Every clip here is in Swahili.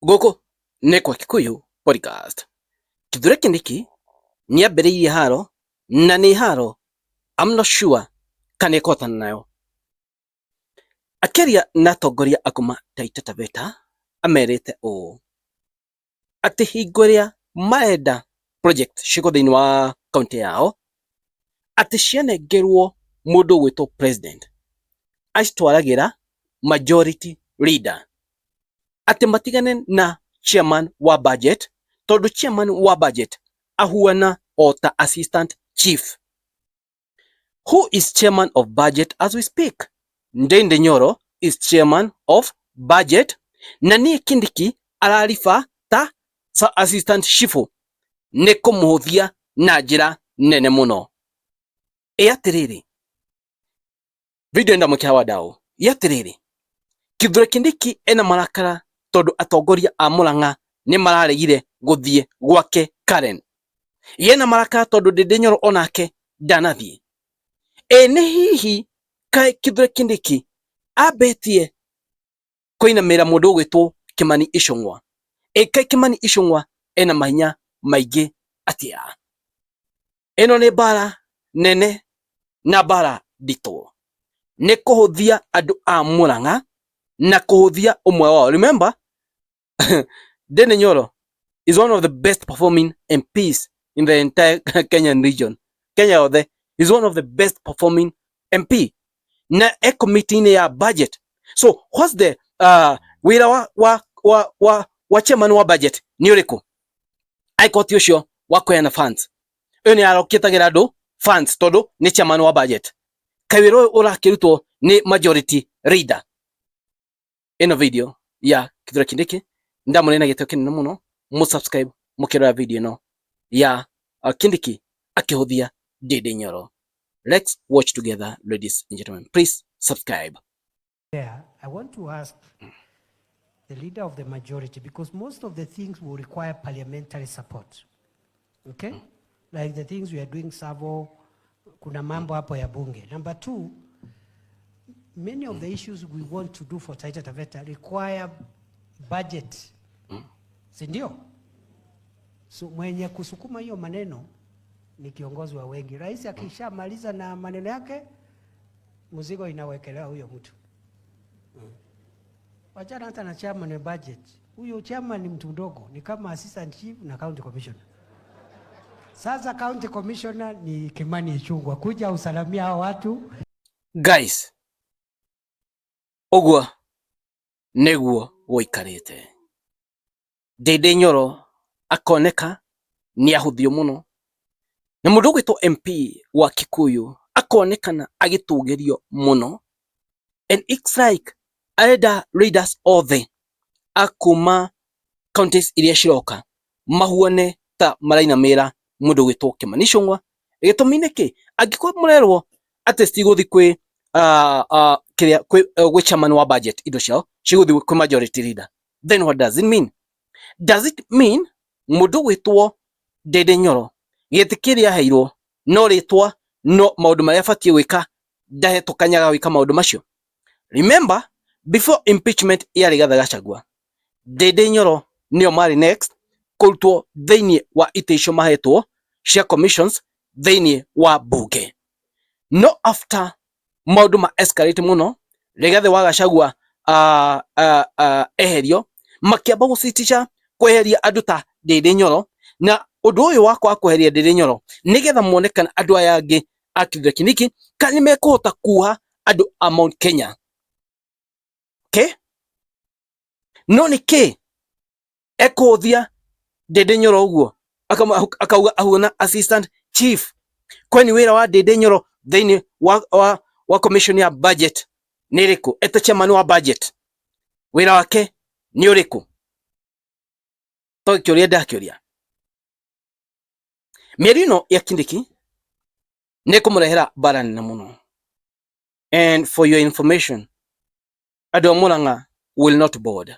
Gũkũ nĩ kwa Kikuyu Podcast. Kithure Kindiki nĩambĩrĩirie haro na nĩ haro I'm not sure kana ekũhotana nayo. Akĩaria na atongoria a kuma Taita Taveta amerĩte ũũ atĩ hingo ĩrĩa marenda project ciĩkwo thĩinĩ wa kaunti yao atĩ cianengerwo mũndũ ũgwĩtwo president acitwaragĩra majority leader, atĩ matigane na chairman wa budget tondũ chairman wa budget ahuana o ta assistant chief. Who is chairman of budget as we speak? Ndindi Nyoro is chairman of budget na niĩ Kindiki arariba ta assistant chief. Nĩ kũmũhũthia na njĩra nene mũno. Atĩrĩrĩ, video ndamũkĩra wa ndau atĩrĩrĩ, Kithure Kindiki ena marakara tondũ atongoria a Murang'a nĩ mararegire gũthiĩ gwake Karen. Yena marakara tondũ Ndindi Nyoro onake ndanathiĩ. Nĩ hihi kaĩ Kithure Kindiki ambetie kũinamĩra mũndũ ũgwĩtwo Kimani Ichung'wa? Kaĩ Kimani Ichung'wa ena mahinya maingĩ atĩa? Ĩno nĩ mbara nene na mbara nditũ. Nĩ kũhũthia andũ a Murang'a na kũhũthia ũmwe wao. Remember, Ndindi Nyoro is one of the best performing MPs in the entire Kenyan region. Kenya yothe is one of the best performing MP na committee ya budget. So what's the wira wa chairman wa budget ni ũrĩkũ? Aikoti ũcio wa kũheana funds. Ũyũ nĩ arokĩtagĩra andũ funds tondũ nĩ chairman wa budget. Kawĩra ũyũ ũrakĩrutwo nĩ majority leader. Ĩno video ya Kithure Kindiki ndamũnena gĩtĩo kĩnene mũno. Mũsubscribe mũkĩrora video ĩno ya Kindiki akĩhũthia Ndindi Nyoro. Let's watch together, ladies and gentlemen. Please subscribe. Yeah, I want to ask the leader of the majority, because most of the things will require parliamentary support. Okay? Like the things we are doing Savo, kuna mambo hapo ya bunge. Number two, many of the issues we want to do for Taita Taveta require budget. Si ndio? So mwenye kusukuma hiyo maneno ni kiongozi wa wengi. Rais akishamaliza na maneno yake, mzigo inawekelewa huyo mtu. Wachana hata na chairman wa budget. Huyo chairman ni mtu mdogo, ni kama assistant chief na county commissioner. Sasa county commissioner ni Kimani Ichung'wa, kuja usalamia hao watu. Guys, ũguo nĩguo gũikarĩte. Ndindi Nyoro akoneka nĩ ahũthio mũno, na mũndũ ũgwĩtwo MP wa Kikuyu akonekana agĩtũgĩrio mũno, and it's like arenda leaders othe akuma counties iria ciroka mahuane ta marainamĩra mũndũ ũgwĩtwo Kimani Ichung'wa. Gĩtũmi nĩkĩ? Angĩkorwo mũrerwo atĩ citigũthiĩ kwĩ gwĩ chairman wa budget, indo ciao cigũthiĩ kwĩ majority leader, then what does it mean? Does it mean mũndũ ũgwĩtwo Ndindi Nyoro gĩtĩ kĩrĩa aheirwo no rĩtwa no maũndũ marĩa abatie gwĩka ndahetwo kanya ga gwĩka maũndũ macio? Remember, before impeachment ya Rigathi Gachagua, Ndindi Nyoro nĩo marĩ next kũrutwo thĩinĩ wa itĩ icio mahetwo cia commissions thĩinĩ wa bunge. No after maũndũ ma escalate mũno, Rigathi wa Gachagua eherio, makĩamba gũcitisha kweheria andũ ta Ndindi Nyoro, na ũndũ ũyũ wakwa kweheria Ndindi Nyoro nĩgetha muonekana andũ aya angĩ a Kithure Kindiki kana nĩmekũhota kuoha andũ a Mount Kenya. Okay? No nĩkĩ ekũhũthia Ndindi Nyoro ũguo akauga ahuana assistant chief? Kwani wĩra wa Ndindi Nyoro thĩinĩ wa commission ya budget nĩ rĩkũ? Eta chairman wa budget wĩra wake nĩ ũrĩkũ? To kĩũria ndakĩũria. Mĩario ĩno ya Kindiki nĩ kũmũrehera mbara nene mũno. And for your information, andũ a Murang'a will not board.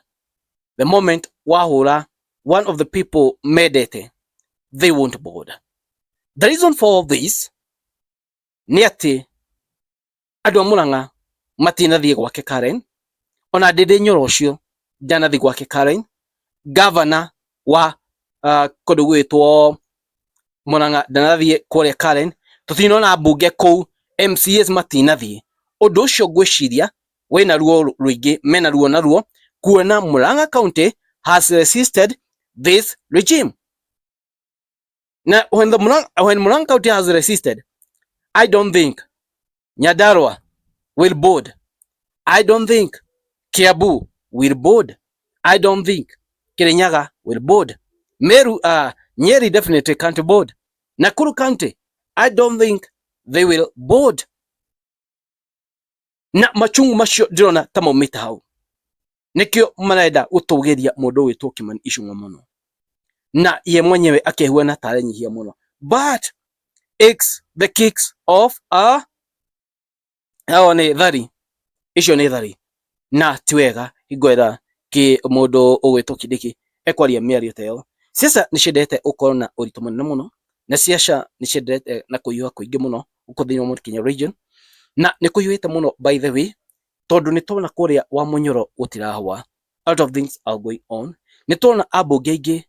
The moment wahũra one of the people mendete, they won't board. The reason for all this nĩ atĩ andũ a Murang'a matinathiĩ gwake Karen, ona Ndindi Nyoro ũcio ndanathiĩ gwake Karen, governor wa kundu gwitwo Murang'a ndanathie kuria Karen, tutinona mbunge kou, MCAs matinathie. Undu ucio ngwiciria wina ruo ruingi, mena ruo naruo, kuona Murang'a County has resisted this regime. Now, when Murang'a County has resisted, I don't think Nyandarua will board. I don't think Kiambu will board. I don't think Kirinyaga will board. Meru, Nyeri definitely can't board. Nakuru County, I don't think they will board. Na machungu macio ndirona ta maumite hau. Nikio marenda gutugiria mundu witwo Kimani Ichung'wa muno. Na ye mwenyewe akehuana tare nyihia muno. But it's the kicks of hao ni thari. Icio ni thari. Na tiwega igwera ki mundu ugwitwo Kindiki ekwaria miario teo. Siasa niciendete ukorwo na uritu munene muno, na siasa niciendete na kuiyuha kuingi muno uko thiini wa Mount Kenya region, na nikuyuhite muno by the way, tondu nitwona kuria wa Munyoro gutirahwa. A lot of things are going on. Nitwona ambunge aingi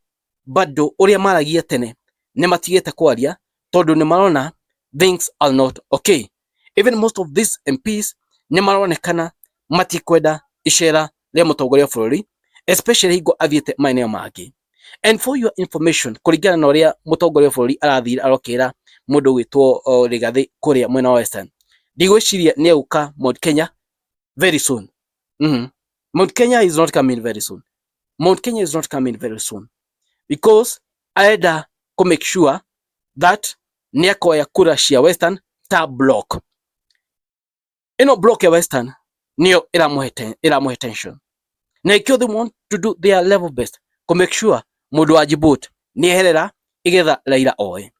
bado uria maragia tene ni matigite kwaria tondu ni marona things are not okay. Even most of these MPs ni maronekana matikwenda icera ria mutongoria wa bururi, especially hingo athiete maeneo mangi. And for your information, kuringana na uria mutongoria wa bururi arathira arokira mundu witwo Rigathi kuria mwena wa Western, ndigwiciria ni aguka Mount Kenya very soon. Mount Kenya is not coming very soon. Mount Kenya is not coming very soon because aenda to make sure that ni akoya kura cia Western ta block. Ino block ya Western niyo iramuhe tension. Na ikio they want to do their level best to make sure mundu wa Djibouti ni eherera igetha Raila oe.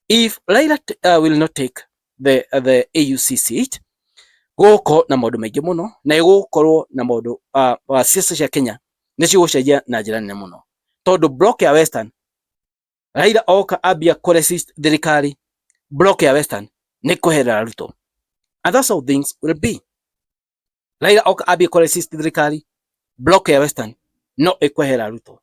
If Raila will not take the AUC seat, guko na maundu maingi muno, na igukorwo na maundu siasa cia Kenya ni cigucenjia na njira nene muno. Tondu block ya Western, Raila oka ambia kuresist thirikari, block ya Western ni kuherera Ruto. And that's how things will be. Raila oka ambia kuresist thirikari, block ya Western no ikuherera Ruto.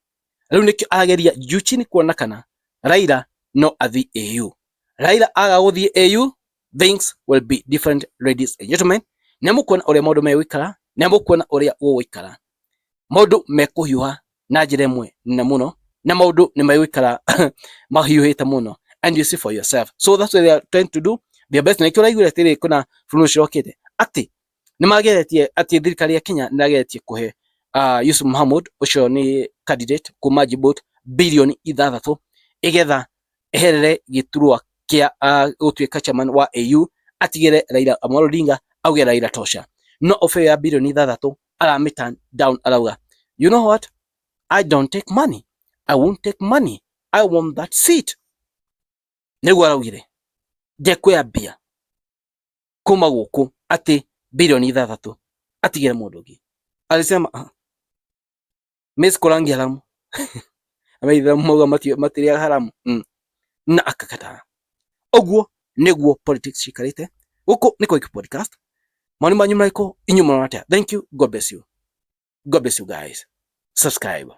Riu nikio arageria juu chini kuona kana Raila no athi AU. Raila aga guthie AU, things will be different, ladies and gentlemen. Nemukuona uria maundu megwikara, nemukuona uria gugwikara. Maundu mekuhiuha na njira imwe nene muno, na maundu ni megwikara mahiuhite muno, and you see for yourself. So that's what they are trying to do their best. Na ikio raigura tiri kuna bũrũri cirokite ati ni mageretie ati thirikari ya Kenya ndageretie kuhe Yusuf Mohamud ucio ni candidate kuma Djibouti bilioni 6 igetha eherere giturwa kia gutuika chairman wa AU, atigire Raila Amolo Odinga auge Raila tosha. No ofe ya bilioni 6 aramiturn down, arauga you know what, I don't take money, I won't take money, I want that seat. Niguo araugire ndekuambia kuma guku ati bilioni 6 atigire mundu ungi. Alisema Miss Korangi haramu ameithira muga matiria haramu na akakata. Oguo niguo politics cikarite guku ni Koiki Podcast. Mani manyu mraiko inyuma natia. Thank you, God bless you, God bless you guys. Subscribe.